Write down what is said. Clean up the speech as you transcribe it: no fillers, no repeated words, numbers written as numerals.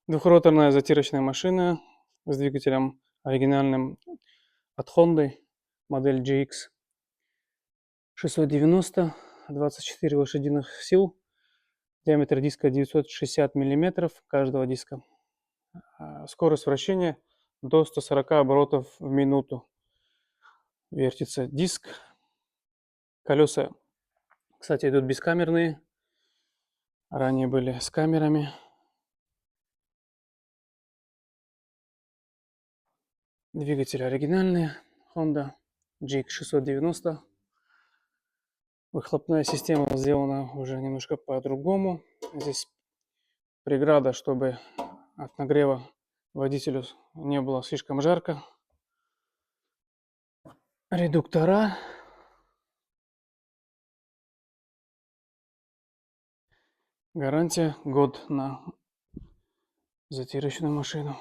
Двухроторная затирочная машина с двигателем оригинальным от Honda, модель GX 690, 24 лошадиных сил, диаметр диска 960 миллиметров каждого диска. Скорость вращения до 140 оборотов в минуту. Вертится диск. Колеса, кстати, идут бескамерные. Ранее были с камерами. Двигатель оригинальный Honda GX 690. Выхлопная система сделана уже немножко по-другому. Здесь преграда, чтобы от нагрева водителю не было слишком жарко. Редуктора. Гарантия год на затирочную машину.